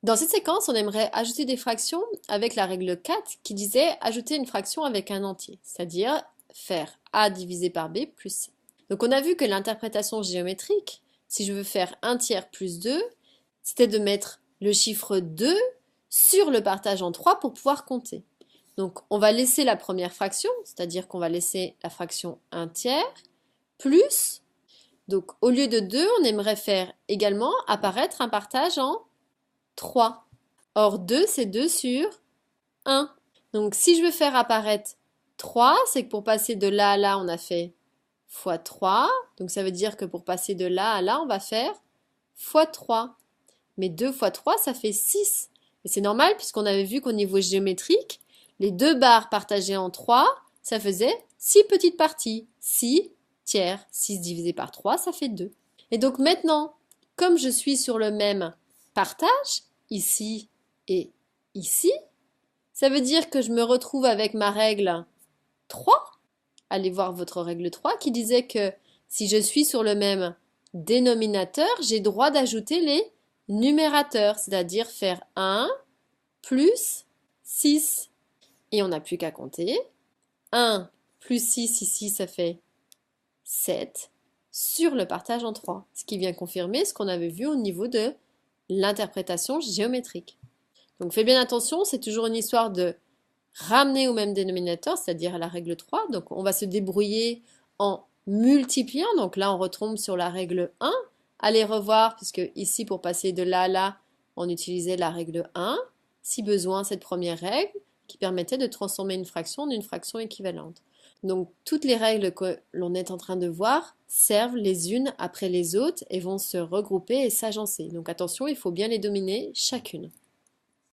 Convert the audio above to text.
Dans cette séquence, on aimerait ajouter des fractions avec la règle 4 qui disait ajouter une fraction avec un entier, c'est-à-dire faire a divisé par b plus c. Donc on a vu que l'interprétation géométrique, si je veux faire 1 tiers plus 2, c'était de mettre le chiffre 2 sur le partage en 3 pour pouvoir compter. Donc on va laisser la première fraction, c'est-à-dire qu'on va laisser la fraction 1 tiers, plus, donc au lieu de 2, on aimerait faire également apparaître un partage en 3. Or 2, c'est 2 sur 1. Donc si je veux faire apparaître 3, c'est que pour passer de là à là, on a fait fois 3. Donc ça veut dire que pour passer de là à là, on va faire fois 3. Mais 2 fois 3, ça fait 6. Et c'est normal puisqu'on avait vu qu'au niveau géométrique, les deux barres partagées en 3, ça faisait 6 petites parties. 6 tiers. 6 divisé par 3, ça fait 2. Et donc maintenant, comme je suis sur le même partage, ici et ici, ça veut dire que je me retrouve avec ma règle 3. Allez voir votre règle 3 qui disait que si je suis sur le même dénominateur, j'ai droit d'ajouter les numérateurs, c'est-à-dire faire 1 plus 6. Et on n'a plus qu'à compter. 1 plus 6 ici, ça fait 7 sur le partage en 3, ce qui vient confirmer ce qu'on avait vu au niveau de l'interprétation géométrique. Donc fais bien attention, c'est toujours une histoire de ramener au même dénominateur, c'est-à-dire à la règle 3. Donc on va se débrouiller en multipliant. Donc là, on retombe sur la règle 1. Allez revoir, puisque ici, pour passer de là à là, on utilisait la règle 1. Si besoin, cette première règle qui permettait de transformer une fraction en une fraction équivalente. Donc toutes les règles que l'on est en train de voir servent les unes après les autres et vont se regrouper et s'agencer. Donc attention, il faut bien les dominer chacune.